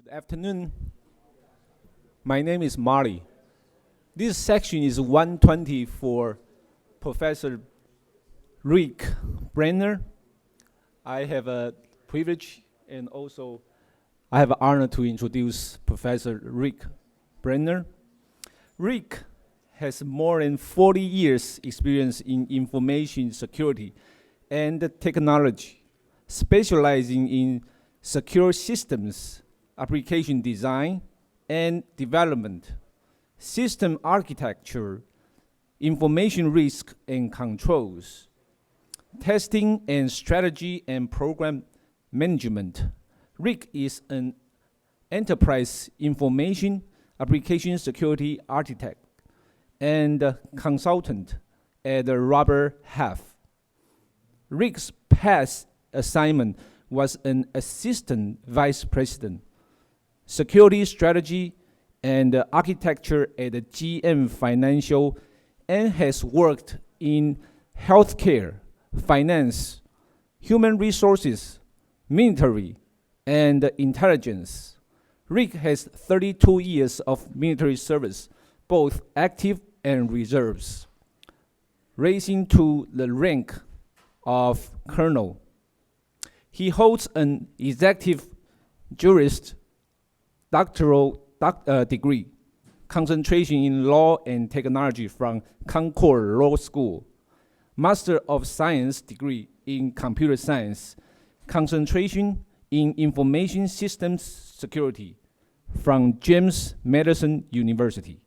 Good afternoon. My name is Marley. This section is 120 for Professor Rick Brenner. I have a privilege and also I have an honor to introduce Professor Rick Brenner. Rick has more than 40 years experience in information security and technology, specializing in secure systems, application design and development, system architecture, information risk and controls, testing and strategy and program management. Rick is an enterprise information application security architect and consultant at Robert Half. Rick's past assignment was an assistant vice president, security strategy and architecture at GM Financial, and has worked in healthcare, finance, human resources, military, and intelligence. Rick has 32 years of military service, both active and reserves, rising to the rank of colonel. He holds an executive jurist doctoral degree, concentration in law and technology from Concord Law School, Master of Science degree in computer science, concentration in information systems security from James Madison University,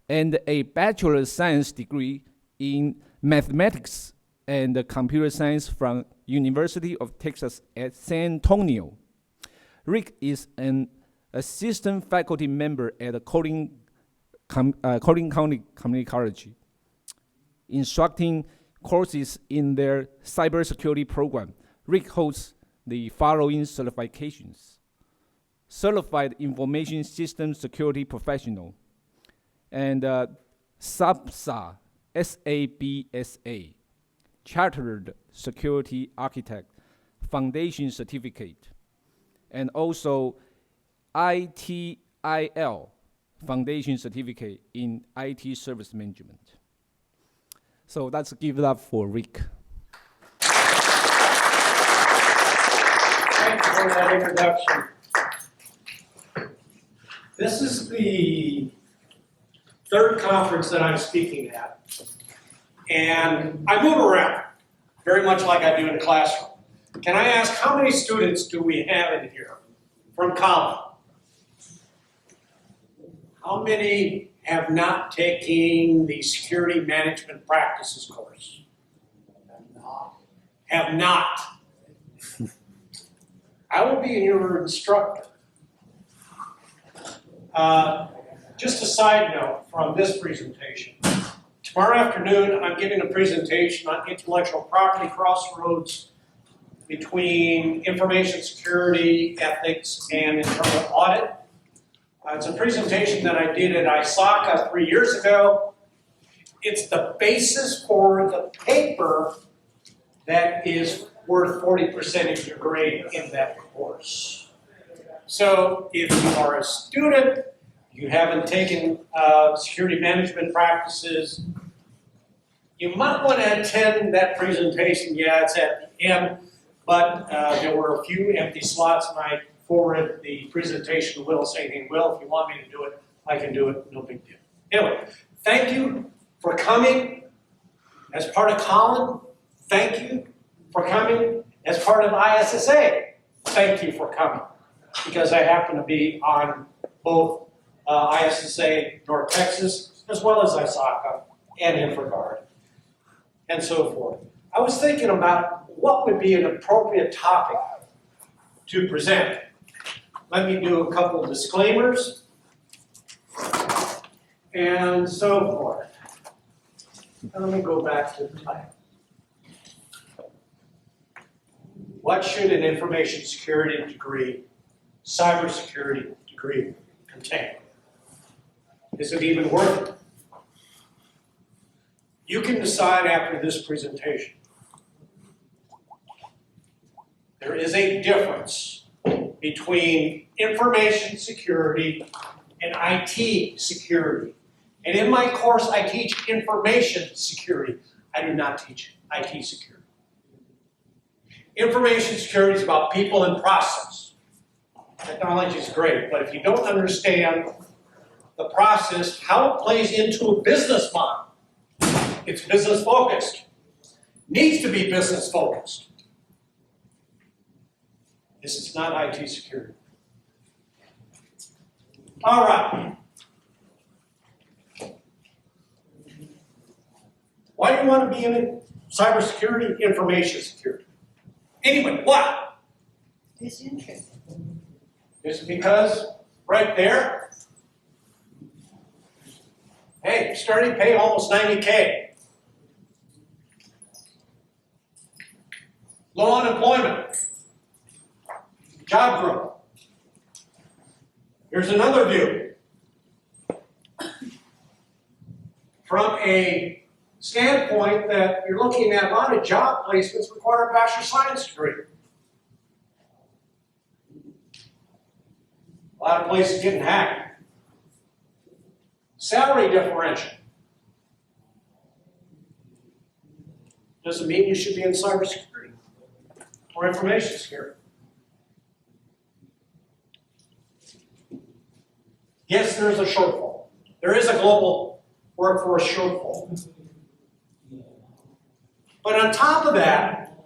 and a Bachelor's Science degree in mathematics and computer science from University of Texas at San Antonio. Rick is an assistant faculty member at Collin County Community College, instructing courses in their cybersecurity program. Rick holds the following certifications: Certified Information System Security Professional, and SABSA, S-A-B-S-A, Chartered Security Architect, Foundation Certificate, and also ITIL, Foundation Certificate in IT Service Management. So let's give it up for Rick. Thank you for that introduction. This is the third conference that I'm speaking at. And I move around, very much like I do in a classroom. Can I ask, how many students do we have in here from college? How many have not taken the security management practices course? Have not. I will be your instructor. Just a side note from this presentation. Tomorrow afternoon, I'm giving a presentation on intellectual property crossroads between information security, ethics, and internal audit. It's a presentation that I did at ISSA 3 years ago. It's the basis for the paper that is worth 40% of your grade in that course. So if you are a student, you haven't taken security management practices, you might want to attend that presentation. Yeah, it's at the end, but there were a few empty slots, and I forwarded the presentation to Will saying, hey, Will, if you want me to do it, I can do it, no big deal. Anyway, thank you for coming as part of Collin. Thank you for coming as part of ISSA. Thank you for coming, because I happen to be on both ISSA North Texas, as well as ISACA and InfraGard, and so forth. I was thinking about what would be an appropriate topic to present. Let me do a couple of disclaimers and so forth. And let me go back to the title. What should an information security degree, cybersecurity degree contain? Is it even worth it? You can decide after this presentation. There is a difference between information security and IT security. And in my course, I teach information security. I do not teach IT security. Information security is about people and process. Technology is great, but if you don't understand the process, how it plays into a business model, it's business focused. Needs to be business focused. This is not IT security. All right. Why do you want to be in cybersecurity, information security? Anyway, why? It's interesting. It's because right there, hey, starting pay almost 90K. Low unemployment. Job growth. Here's another view. From a standpoint that you're looking at a lot of job placements require a bachelor's science degree. A lot of places getting hacked. Salary differential. Doesn't mean you should be in cybersecurity or information security. Yes, there's a shortfall. There is a global workforce shortfall. But on top of that,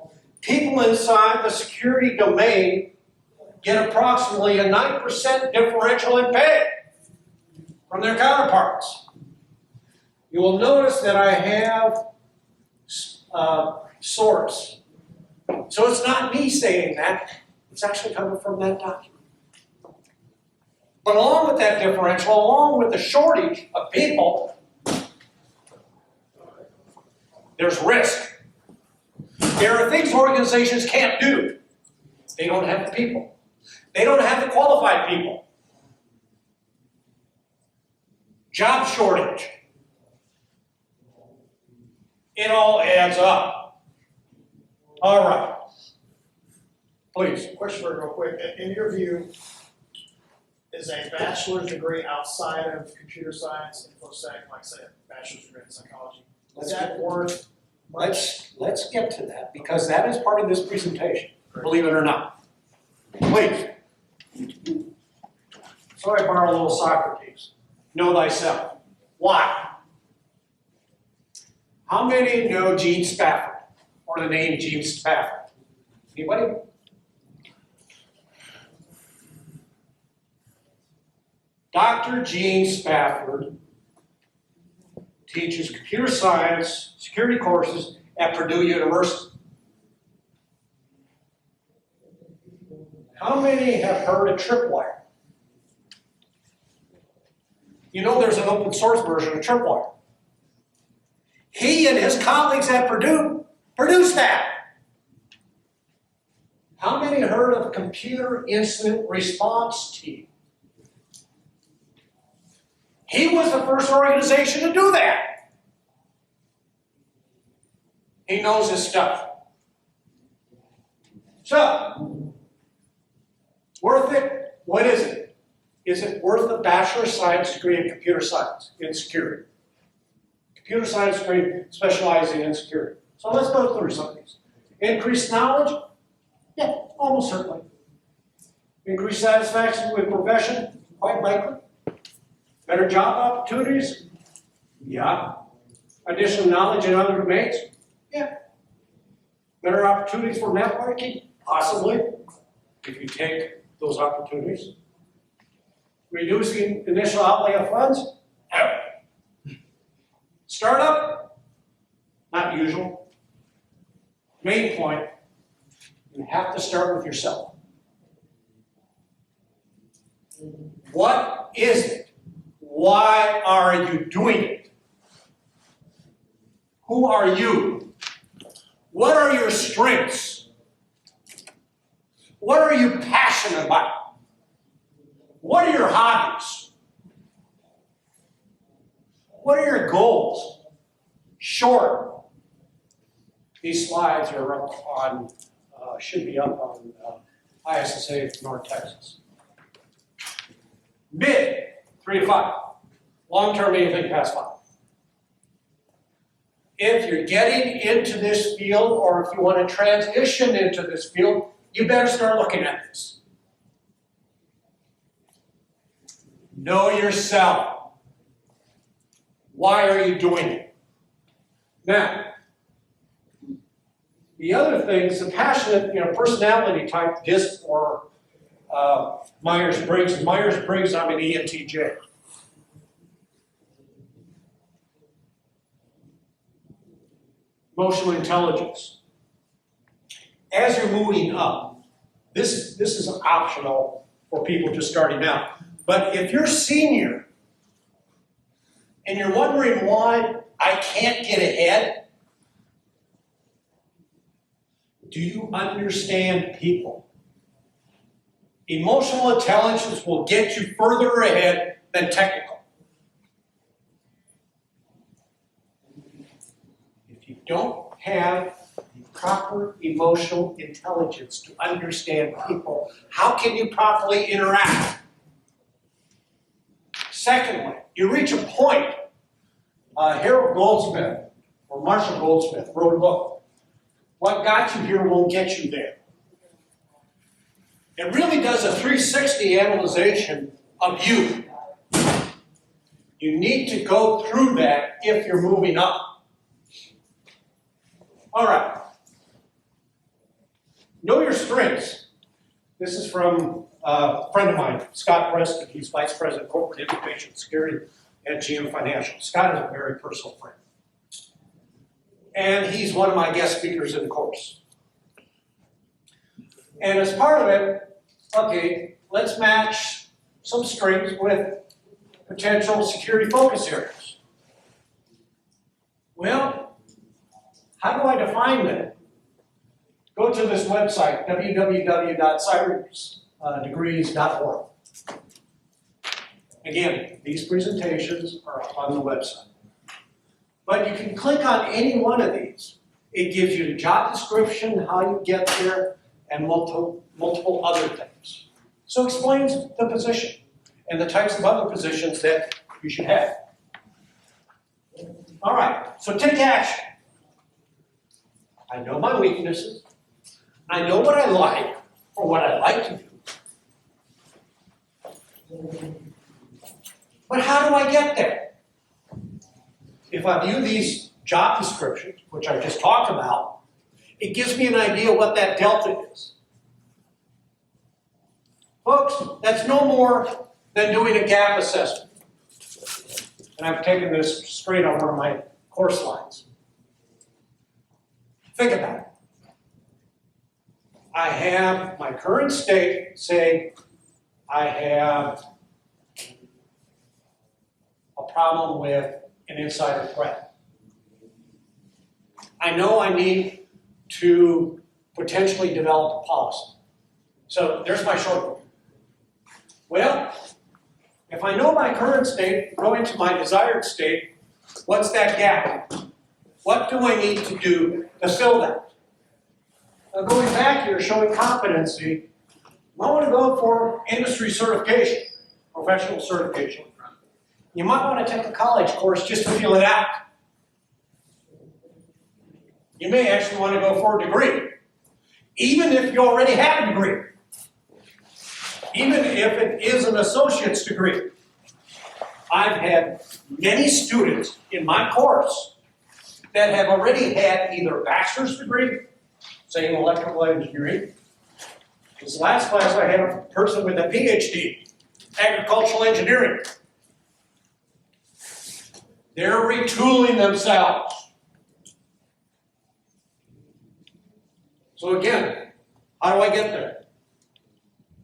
people inside the security domain get approximately a 9% differential in pay from their counterparts. You will notice that I have source. So it's not me saying that, it's actually coming from that document. But along with that differential, along with the shortage of people, there's risk. There are things organizations can't do. They don't have the people. They don't have the qualified people. Job shortage. It all adds up. All right. Please. Question for you real quick. In your view, is a bachelor's degree outside of computer science, InfoSec, like say a bachelor's degree in psychology, is that worth much? Let's get to that, because that is part of this presentation, believe it or not. Please. So I borrow a little Socrates. Know thyself. Why? How many know Gene Spafford, or the name Gene Spafford? Anybody? Dr. Gene Spafford teaches computer science, security courses at Purdue University. How many have heard of Tripwire? You know there's an open source version of Tripwire. He and his colleagues at Purdue produced that. How many heard of Computer Incident Response Team? He was the first organization to do that. He knows his stuff. So, worth it? What is it? Is it worth a bachelor's science degree in computer science, in security? Computer science degree specializing in security. So let's go through some of these. Increased knowledge? Yeah, almost certainly. Increased satisfaction with profession? Quite likely. Better job opportunities? Yeah. Additional knowledge in other domains? Yeah. Better opportunities for networking? Possibly, if you take those opportunities. Reducing initial outlay of funds? No. Startup? Not usual. Main point, you have to start with yourself. What is it? Why are you doing it? Who are you? What are your strengths? What are you passionate about? What are your hobbies? What are your goals? Short. These slides are up on, should be up on ISSA North Texas. Mid, 3 to 5. Long-term, anything past 5. If you're getting into this field, or if you want to transition into this field, you better start looking at this. Know yourself. Why are you doing it? Now, the other things, the passionate, personality type, DISC or Myers-Briggs. Myers-Briggs, I'm an ENTJ. Emotional intelligence. As you're moving up, this is optional for people just starting out. But if you're senior and you're wondering why I can't get ahead, do you understand people? Emotional intelligence will get you further ahead than technical. If you don't have the proper emotional intelligence to understand people, how can you properly interact? Secondly, you reach a point. Harold Goldsmith, or Marshall Goldsmith, wrote a book. What got you here won't get you there. It really does a 360 analyzation of you. You need to go through that if you're moving up. All right. Know your strengths. This is from a friend of mine, Scott Preston. He's Vice President of Corporate Information Security at GM Financial. Scott is a very personal friend. And he's one of my guest speakers in the course. And as part of it, okay, let's match some strengths with potential security focus areas. Well, how do I define that? Go to this website, www.cyberdegrees.org. Again, these presentations are up on the website. But you can click on any one of these. It gives you the job description, how you get there, and multiple other things. So it explains the position and the types of other positions that you should have. All right, so take action. I know my weaknesses. I know what I like or what I like to do. But how do I get there? If I view these job descriptions, which I just talked about, it gives me an idea what that delta is. Folks, that's no more than doing a gap assessment. And I've taken this straight on one of my course slides. Think about it. I have my current state, say I have a problem with an insider threat. I know I need to potentially develop a policy. So there's my shortcut. Well, if I know my current state, go into my desired state, what's that gap? What do I need to do to fill that? Now going back here, showing competency, I want to go for industry certification, professional certification. You might want to take a college course just to feel it out. You may actually want to go for a degree, even if you already have a degree. Even if it is an associate's degree. I've had many students in my course that have already had either a bachelor's degree, say in electrical engineering. This last class I had a person with a PhD, agricultural engineering. They're retooling themselves. So again, how do I get there?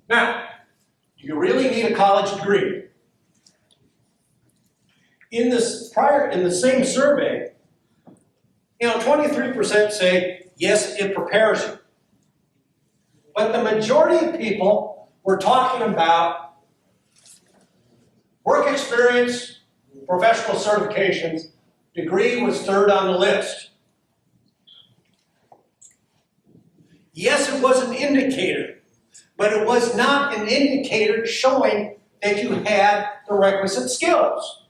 Now, do you really need a college degree? In the same survey, 23% say, yes, it prepares you. But the majority of people were talking about work experience, professional certifications. Degree was third on the list. Yes, it was an indicator, but it was not an indicator showing that you had the requisite skills.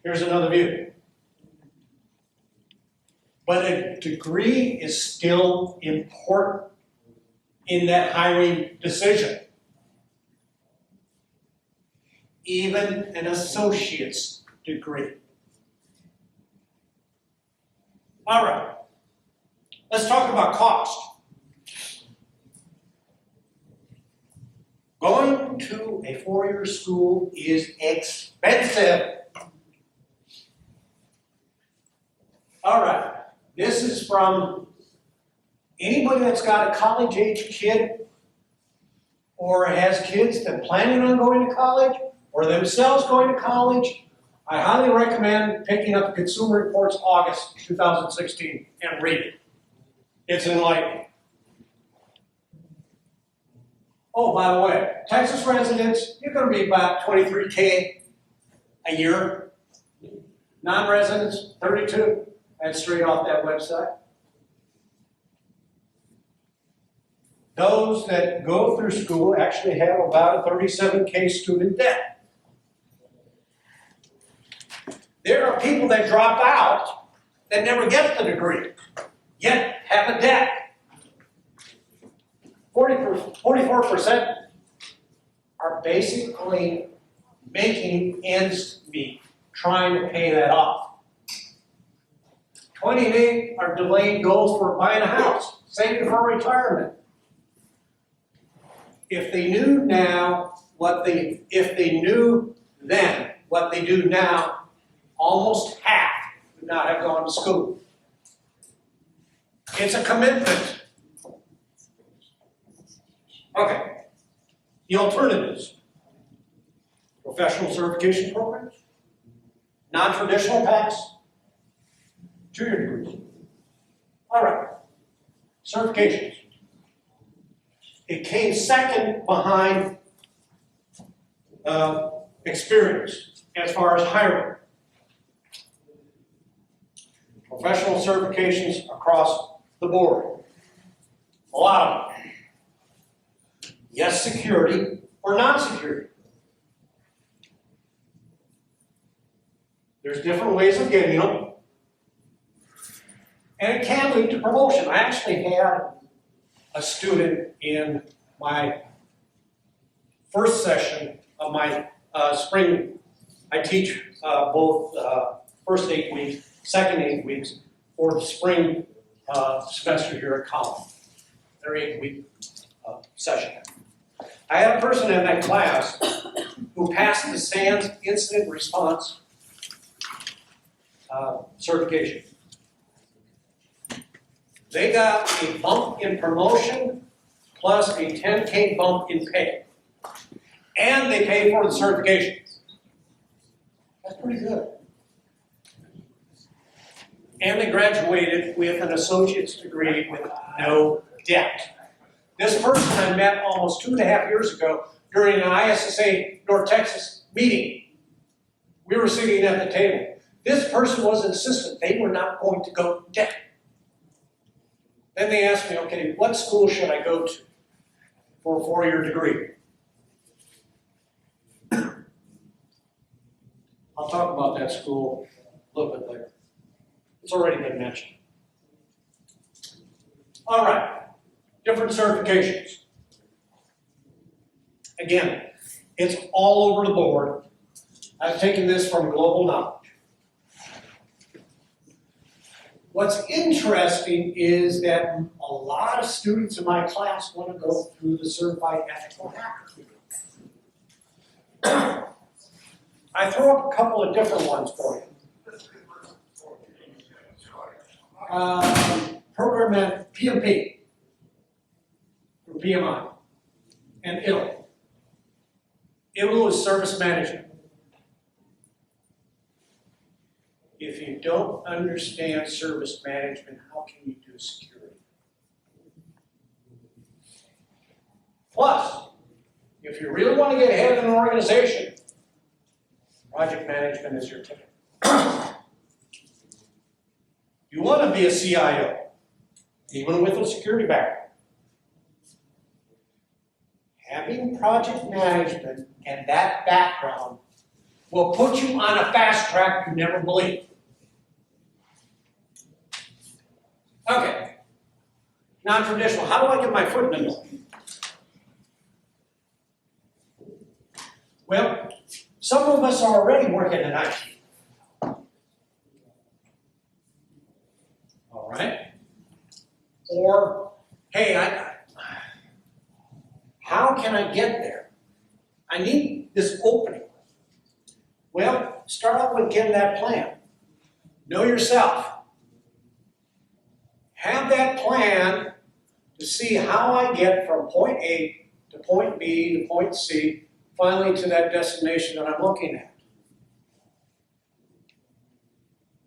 Here's another view. But a degree is still important in that hiring decision. Even an associate's degree. All right, let's talk about cost. Going to a four-year school is expensive. All right, this is from anybody that's got a college-age kid or has kids that are planning on going to college or themselves going to college. I highly recommend picking up the Consumer Reports August 2016 and read it. It's enlightening. Oh, by the way, Texas residents, you're going to be about $23K a year. Non-residents, $32. That's straight off that website. Those that go through school actually have about a $37K student debt. There are people that drop out that never get the degree, yet have a debt. 44% are basically making ends meet, trying to pay that off. 28 are delaying goals for buying a house, saving for retirement. If they knew now if they knew then what they do now, almost half would not have gone to school. It's a commitment. Okay. The alternatives. Professional certification programs, non-traditional paths, 2-year degrees. All right. Certifications. It came second behind experience as far as hiring. Professional certifications across the board. A lot of them. Yes, security or non-security. There's different ways of getting them. And it can lead to promotion. I actually had a student in my first session of my spring. I teach both first 8 weeks, second 8 weeks for the spring semester here at college. Their 8-week session. I had a person in that class who passed the SANS incident response certification. They got a bump in promotion plus a 10K bump in pay. And they paid for the certification. That's pretty good. And they graduated with an associate's degree with no debt. This person I met almost 2.5 years ago during an ISSA North Texas meeting. We were sitting at the table. This person was insistent they were not going to go to debt. Then they asked me, okay, what school should I go to for a 4-year degree? I'll talk about that school a little bit later. It's already been mentioned. All right, different certifications. Again, it's all over the board. I've taken this from Global Knowledge. What's interesting is that a lot of students in my class want to go through the Certified Ethical Hacker. I throw up a couple of different ones for you. Program at PMP, or PMI, and ILO. ILO is service management. If you don't understand service management, how can you do security? Plus, if you really want to get ahead in an organization, project management is your ticket. You want to be a CIO. even with a security background. Having project management and that background will put you on a fast track you never believed. Okay, non-traditional, how do I get my foot in the door? Well, some of us are already working in IT. All right? Or, hey, how can I get there? I need this opening. Well, start out with getting that plan. Know yourself. Have that plan to see how I get from point A to point B to point C, finally to that destination that I'm looking at.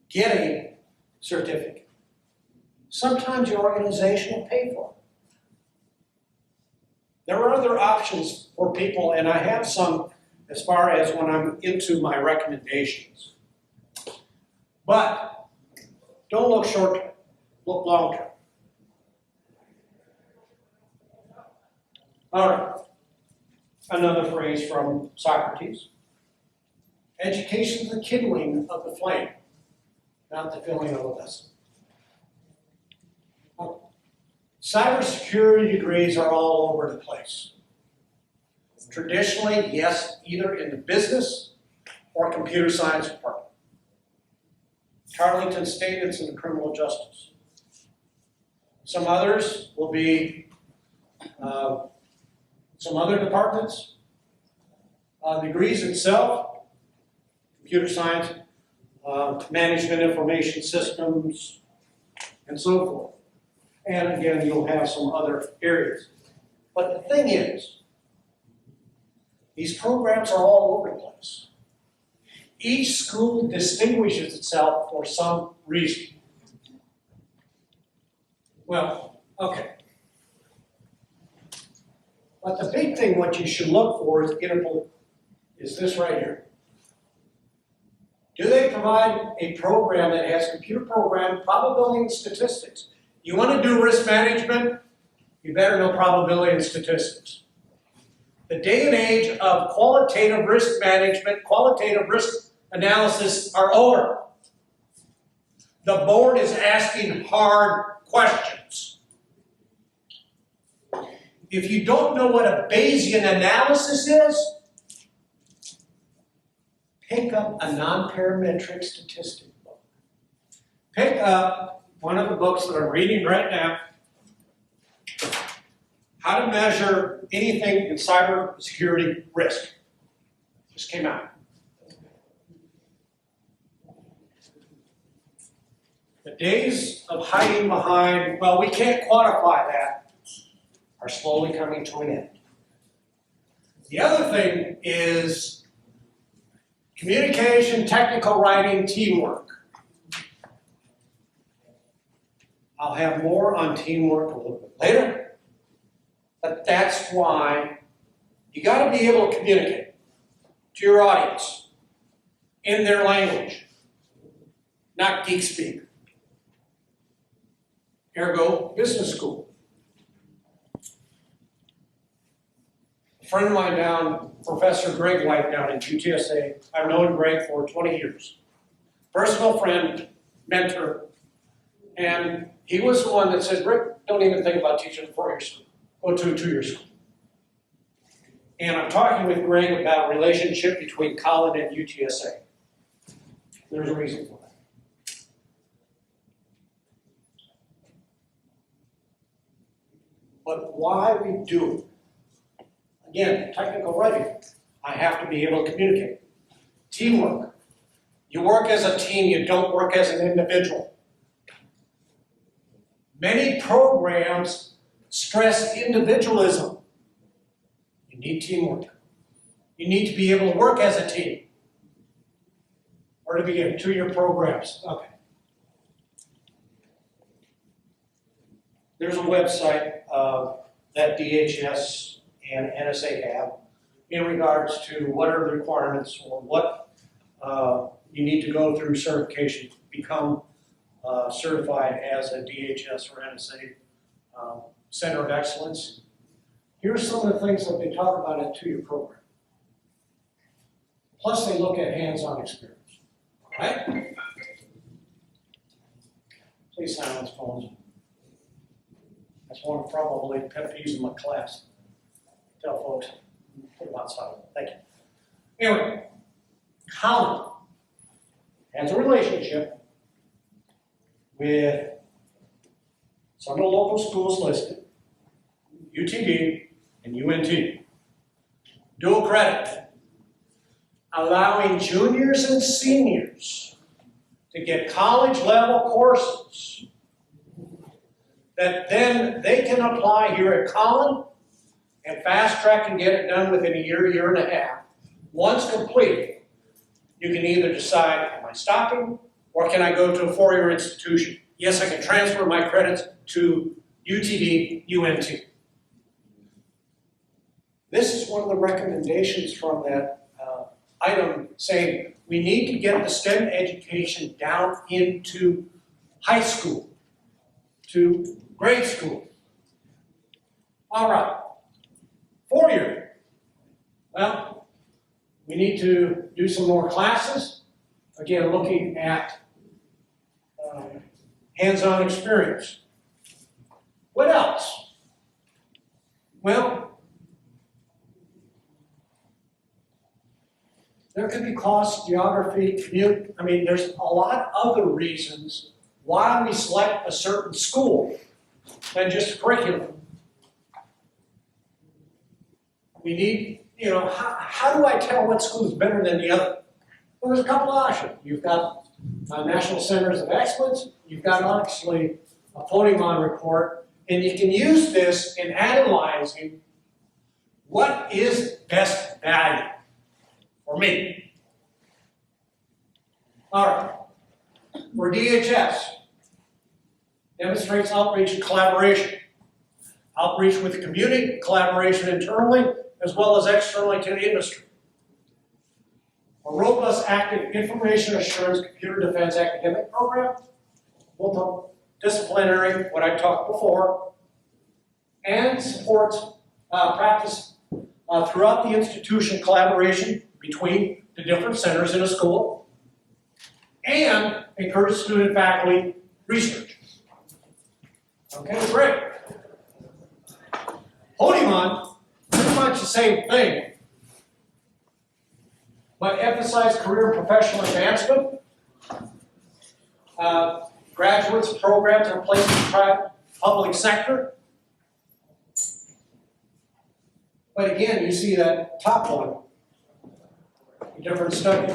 Get a certificate. Sometimes your organization will pay for it. There are other options for people, and I have some as far as when I'm into my recommendations. But don't look short term, look long term. All right, another phrase from Socrates. Education is the kindling of the flame, not the filling of the vessel. Cybersecurity degrees are all over the place. Traditionally, yes, either in the business or computer science department. Tarleton State, it's in the criminal justice. Some others will be some other departments. Degrees itself, computer science, management information systems, and so forth. And again, you'll have some other areas. But the thing is, these programs are all over the place. Each school distinguishes itself for some reason. Well, okay. But the big thing, what you should look for is this right here. Do they provide a program that has computer program, probability, and statistics? You want to do risk management? You better know probability and statistics. The day and age of qualitative risk management, qualitative risk analysis are over. The board is asking hard questions. If you don't know what a Bayesian analysis is, pick up a non-parametric statistic book. Pick up one of the books that I'm reading right now, How to Measure Anything in Cybersecurity Risk. Just came out. The days of hiding behind, well, we can't quantify that, are slowly coming to an end. The other thing is communication, technical writing, teamwork. I'll have more on teamwork a little bit later, but that's why you got to be able to communicate to your audience in their language, not geek speak. Ergo, business school. A friend of mine down, Professor Greg White down in UTSA, I've known Greg for 20 years. Personal friend, mentor, and he was the one that said, Rick, don't even think about teaching a 4-year school. Go to a 2-year school. And I'm talking with Greg about a relationship between Colin and UTSA. There's a reason for that. But why we do it? Again, technical writing. I have to be able to communicate. Teamwork. You work as a team, you don't work as an individual. Many programs stress individualism. You need teamwork. You need to be able to work as a team. Or to begin, 2-year programs. Okay. There's a website that DHS and NSA have in regards to what are the requirements or what you need to go through certification to become certified as a DHS or NSA Center of Excellence. Here's some of the things that they talk about in a 2-year program. Plus they look at hands-on experience, right? Please silence phones. That's one of probably pet peeves in my class. Tell folks, put them outside. Thank you. Anyway, Holland has a relationship with some of the local schools listed, UTD and UNT. Dual credit, allowing juniors and seniors to get college level courses that then they can apply here at Collin and fast track and get it done within a year, year and a half. Once completed, you can either decide, am I stopping, or can I go to a 4-year institution? Yes, I can transfer my credits to UTD, UNT. This is one of the recommendations from that item saying we need to get the STEM education down into high school, to grade school. All right, 4-year. Well, we need to do some more classes. Again, looking at hands-on experience. What else? Well, there could be cost, geography, commute. I mean, there's a lot of other reasons why we select a certain school than just a curriculum. We need, how do I tell what school is better than the other? Well, there's a couple of options. You've got National Centers of Excellence. You've got actually a Podimon report, and you can use this in analyzing what is best value for me. All right, for DHS, demonstrates outreach and collaboration. Outreach with the community, collaboration internally, as well as externally to the industry. A robust active information assurance computer defense academic program, multidisciplinary, what I talked before, and supports practice throughout the institution collaboration between the different centers in a school, and encourages student and faculty research. Okay, great. Podimon, pretty much the same thing, but emphasize career and professional advancement. Graduates programs are placed in the private public sector. But again, you see that top one, a different study.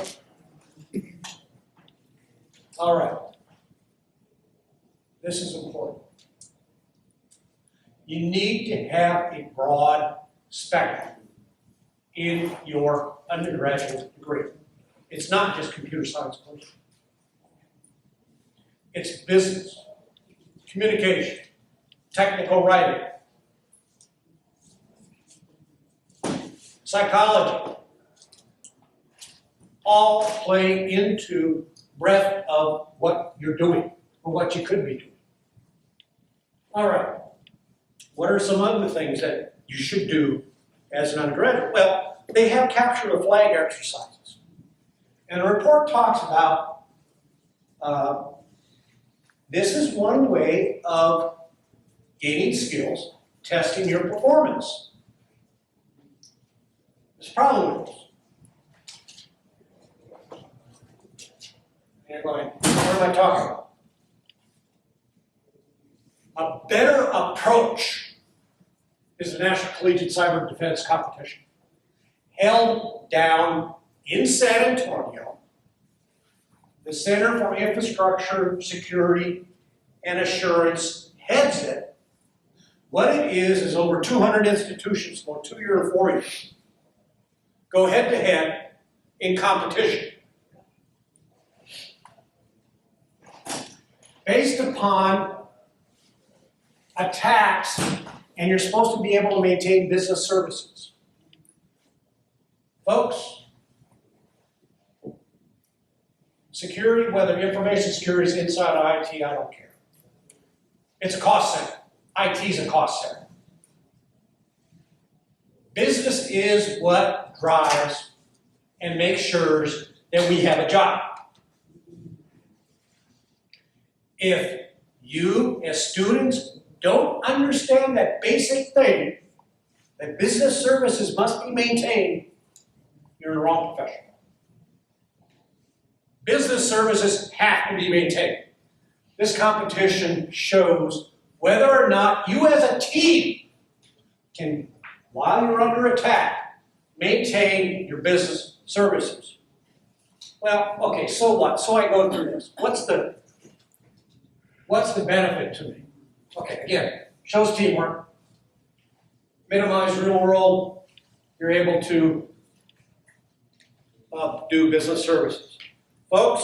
All right. This is important. You need to have a broad spectrum in your undergraduate degree. It's not just computer science courses. It's business, communication, technical writing, psychology, all play into breadth of what you're doing or what you could be doing. All right. What are some other things that you should do as an undergraduate? Well, they have capture the flag exercises. And the report talks about this is one way of gaining skills, testing your performance. There's a problem with this. And you're going, what am I talking about? A better approach is the National Collegiate Cyber Defense Competition, held down in San Antonio. The Center for Infrastructure, Security, and Assurance heads it. What it is over 200 institutions, for 2 years or 4 years, go head to head in competition. Based upon attacks, and you're supposed to be able to maintain business services. Folks, Security, whether information security is inside IT, I don't care. It's a cost center. IT is a cost center. Business is what drives and makes sure that we have a job. If you, as students, don't understand that basic thing, that business services must be maintained, you're in the wrong profession. Business services have to be maintained. This competition shows whether or not you as a team can, while you're under attack, maintain your business services. Well, okay, so what? So I go through this. What's the benefit to me? Okay, again, shows teamwork, minimize real world, you're able to do business services. Folks,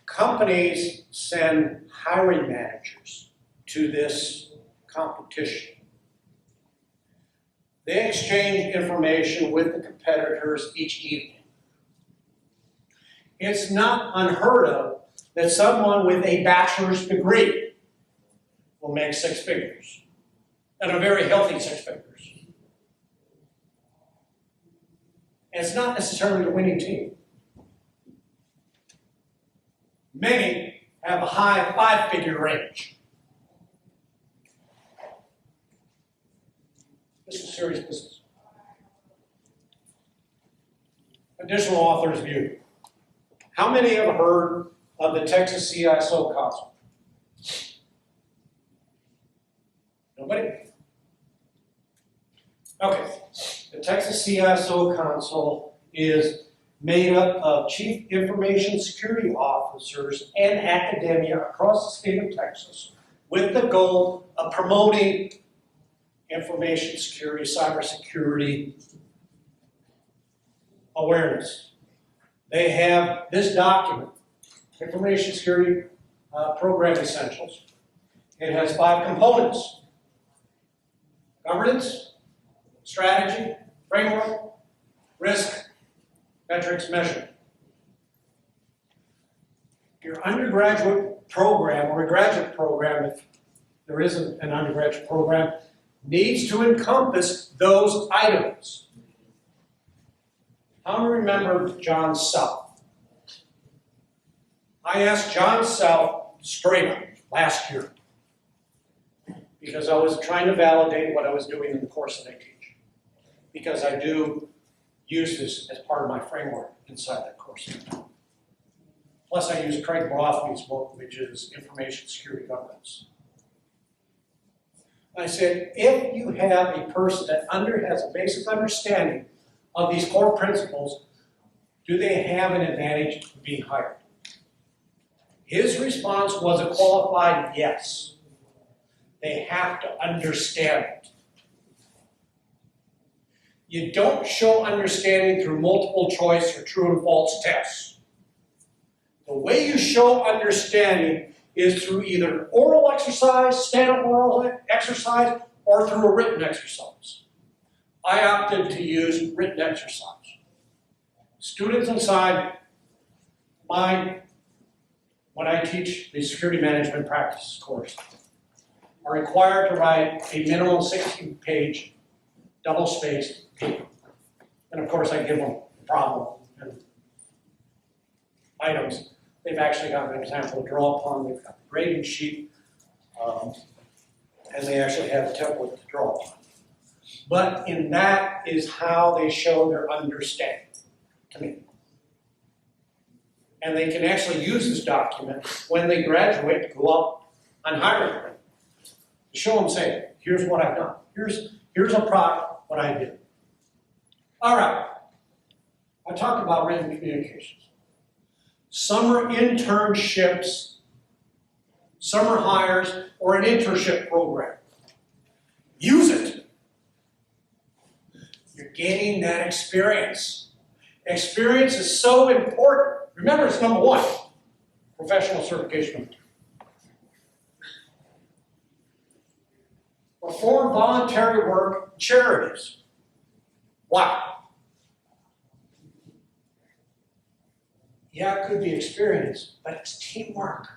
companies send hiring managers to this competition. They exchange information with the competitors each evening. It's not unheard of that someone with a bachelor's degree will make 6 figures, and a very healthy 6 figures. And it's not necessarily the winning team. Many have a high 5-figure range. This is serious business. Additional author's view. How many have heard of the Texas CIO Council? Nobody? Okay. The Texas CIO Council is made up of chief information security officers and academia across the state of Texas with the goal of promoting information security, cybersecurity awareness. They have this document, Information Security Program Essentials. It has 5 components: governance, strategy, framework, risk, metrics, measurement. Your undergraduate program, or a graduate program, if there isn't an undergraduate program, needs to encompass those items. How many remember John South? I asked John South straight up last year because I was trying to validate what I was doing in the course that I teach. Because I do use this as part of my framework inside that course. Plus I use Craig Brofly's book, which is Information Security Governance. I said, if you have a person that has a basic understanding of these core principles, do they have an advantage of being hired? His response was a qualified yes. They have to understand it. You don't show understanding through multiple choice or true and false tests. The way you show understanding is through either oral exercise, stand-up oral exercise, or through a written exercise. I opted to use written exercise. Students inside when I teach the security management practices course, are required to write a minimum 16-page double-spaced paper. And of course I give them a problem and items. They've actually got an example to draw upon. They've got a grading sheet, and they actually have a template to draw upon. But in that is how they show their understanding to me. And they can actually use this document when they graduate to go up on hiring. To show them, say, here's what I've done. Here's a product, what I did. All right. I talked about written communications. Summer internships, summer hires, or an internship program. Use it. You're gaining that experience. Experience is so important. Remember, it's number 1, professional certification. Perform voluntary work in charities. Wow. Yeah, it could be experience, but it's teamwork.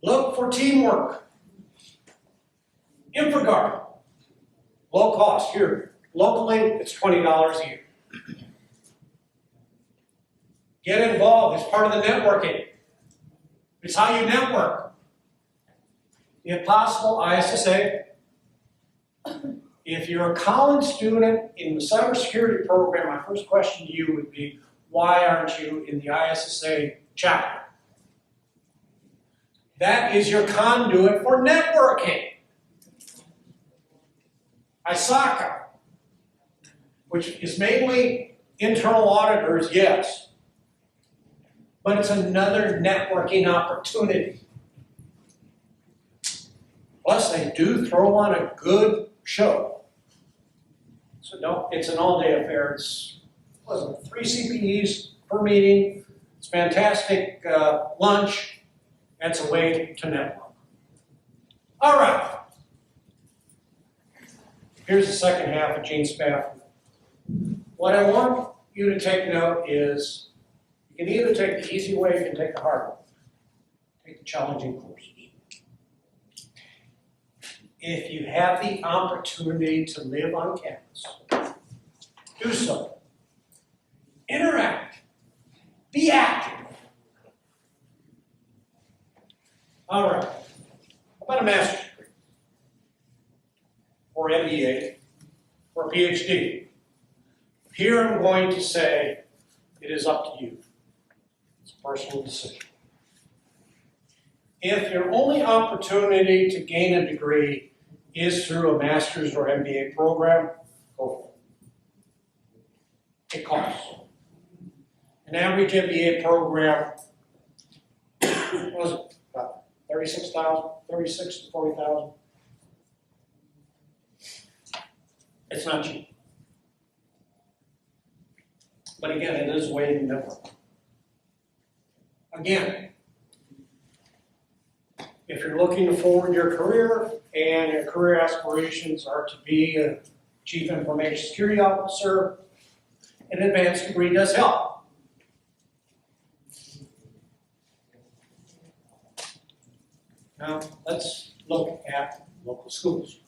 Look for teamwork. InfraGard, low cost here. Locally, it's $20 a year. Get involved, it's part of the networking. It's how you network. If possible, ISSA. If you're a college student in the cybersecurity program, my first question to you would be, why aren't you in the ISSA chapter? That is your conduit for networking. ISSA, which is mainly internal auditors, yes, but it's another networking opportunity. Plus, they do throw on a good show. So no, it's an all-day affair. It's 3 CPEs per meeting. It's fantastic lunch. That's a way to network. All right. Here's the second half of Gene's Spafford. What I want you to take note is you can either take the easy way or you can take the hard way. Take the challenging courses. If you have the opportunity to live on campus, do so. Interact. Be active. All right. How about a master's degree? Or MBA? Or PhD? Here I'm going to say it is up to you. It's a personal decision. If your only opportunity to gain a degree is through a master's or MBA program, go for it. It costs. An average MBA program, what was it, about 36,000, 36 to 40,000? It's not cheap. But again, it is a way to network. Again, if you're looking to forward your career and your career aspirations are to be a Chief Information Security Officer, an advanced degree does help. Now, let's look at local schools.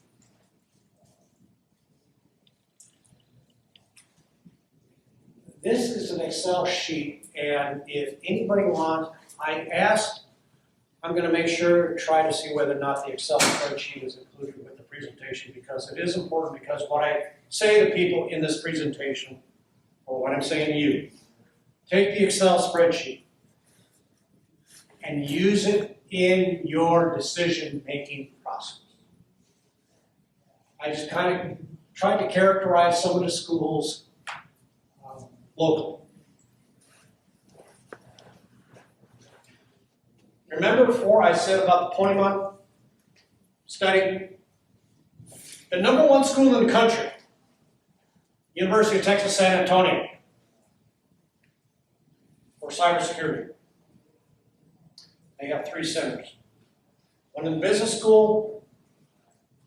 This is an Excel sheet, and if anybody wants, I'm going to make sure to try to see whether or not the Excel spreadsheet is included with the presentation, because it is important, because what I say to people in this presentation, or what I'm saying to you, take the Excel spreadsheet and use it in your decision-making process. I just kind of tried to characterize some of the schools locally. Remember before I said about the 20-month study? The #1 school in the country, University of Texas San Antonio, for cybersecurity. They have 3 centers. One in the business school,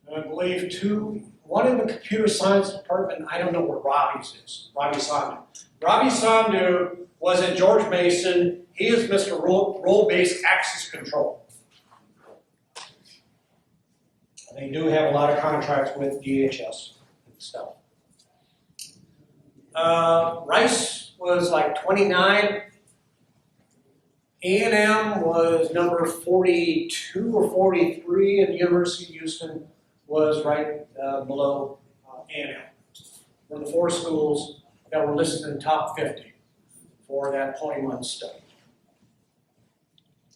and I believe 2, one in the computer science department. I don't know where Robbie's is, Robbie Sandu. Robbie Sandu was at George Mason. He is Mr. Role-Based Access Control. They do have a lot of contracts with DHS and stuff. Rice was like 29. A&M was number 42 or 43, and the University of Houston was right below A&M. Were the 4 schools that were listed in the top 50 for that 20-month study.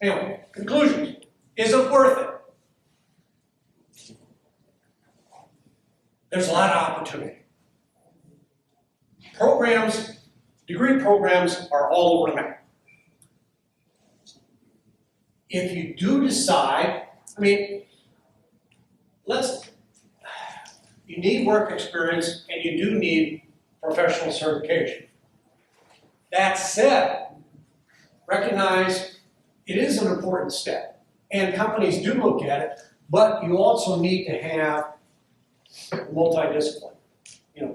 Anyway, conclusions. Is it worth it? There's a lot of opportunity. Programs, degree programs are all over the map. If you do decide, you need work experience and you do need professional certification. That said, recognize it is an important step, and companies do look at it, but you also need to have multidiscipline.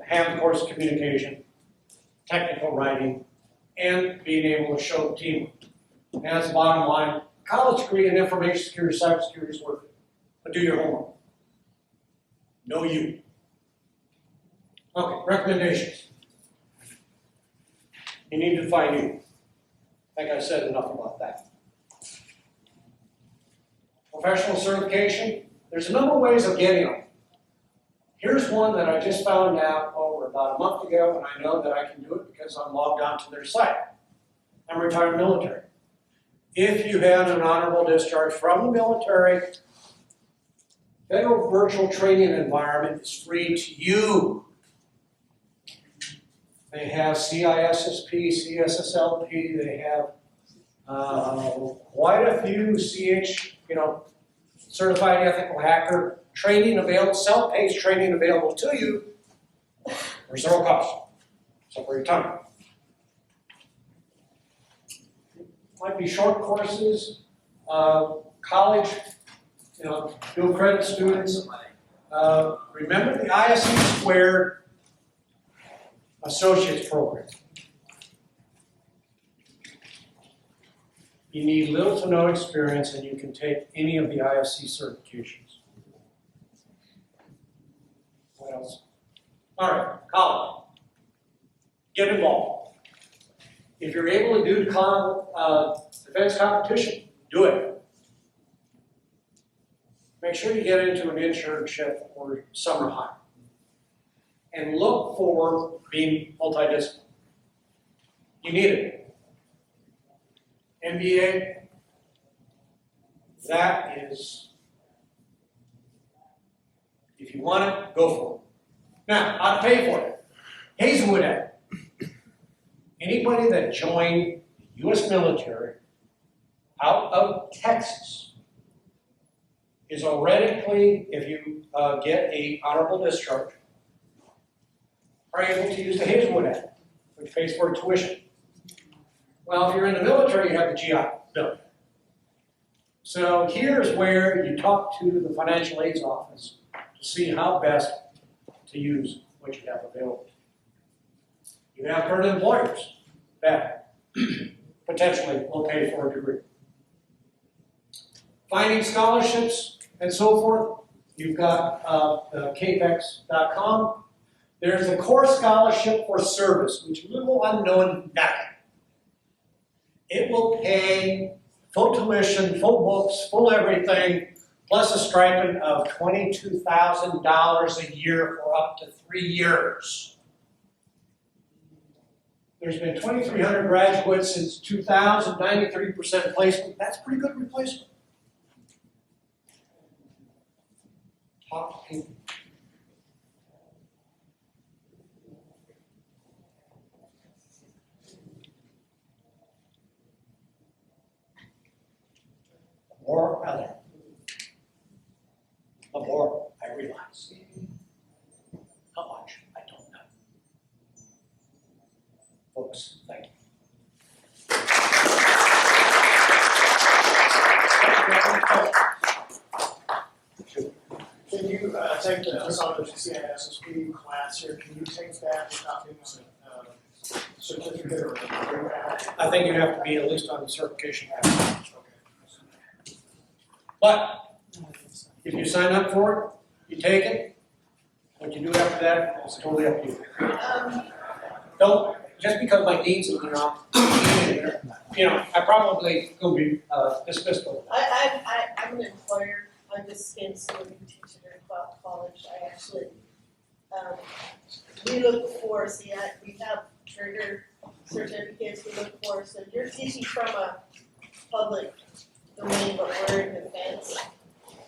Have the course of communication, technical writing, and being able to show teamwork. And that's the bottom line. College degree in information security, cybersecurity is worth it. But do your homework. Know you. Okay, recommendations. You need to find you. I think I said enough about that. Professional certification. There's a number of ways of getting them. Here's one that I just found out about a month ago, and I know that I can do it because I'm logged on to their site. I'm retired military. If you had an honorable discharge from the military, federal virtual training environment is free to you. They have CISSP, CSSLP, they have quite a few certified ethical hacker training available, self-paced training available to you for zero cost, except for your time. Might be short courses, college, dual credit students. Remember the ISSA Squared Associates Program. You need little to no experience and you can take any of the ISSA certifications. What else? All right, college. Get involved. If you're able to do defense competition, do it. Make sure you get into an internship or summer hire. And look for being multidisciplinary. You need it. MBA, that is, if you want it, go for it. Now, how to pay for it. Hazelwood Act. Anybody that joined the U.S. military out of Texas is already, if you get an honorable discharge, are able to use the Hazelwood Act, which pays for tuition. Well, if you're in the military, you have the GI Bill. So here's where you talk to the financial aid's office to see how best to use what you have available. You have current employers that potentially will pay for a degree. Finding scholarships and so forth, you've got capex.com. There's a core scholarship for service, which is a little unknown now. It will pay full tuition, full books, full everything, plus a stipend of $22,000 a year for up to 3 years. There's been 2,300 graduates since 2000, 93% placement. That's pretty good replacement. Top people. The more I learn, the more I realize how much I don't know. Folks, thank you. Can you take the CISSP class here? Can you take that without being a certificate or a degree? I think you have to be at least on the certification package. Okay. But if you sign up for it, you take it. What you do after that is totally up to you. Don't, just because my dean's in your office, I probably will be dismissed over that. I'm an employer. I just spent so many teachers in college. I actually, we look for, we have trigger certificates we look for. So you're teaching from a public domain, but we're in defense.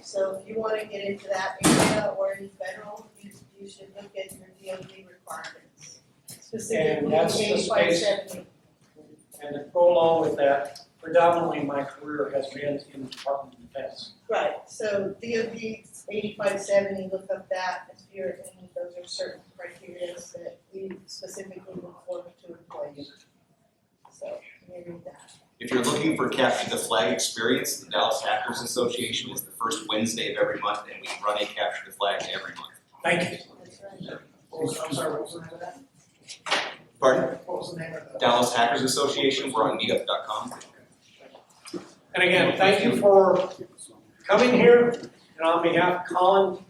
So if you want to get into that area or in federal, you should look at your DoD requirements. Specifically, And that's the space. 8570. And to go along with that, predominantly my career has been in the Department of Defense. Right, so DoD 8570, look up that, if you're, and those are certain criteria that we specifically look for to employ you. So, let me read that. If you're looking for Capture the Flag experience, the Dallas Hackers Association is the first Wednesday of every month, and we run a Capture the Flag every month. Thank you. That's right. I'm sorry, what was the name of that? Pardon? What was the name of the Dallas Hackers Association, we're on meetup.com. And again, thank you for coming here, and on behalf of Colin,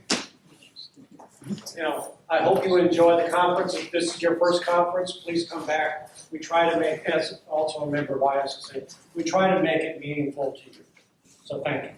I hope you enjoy the conference. If this is your first conference, please come back. We try to make, as also a member of ISSA, we try to make it meaningful to you. So thank you.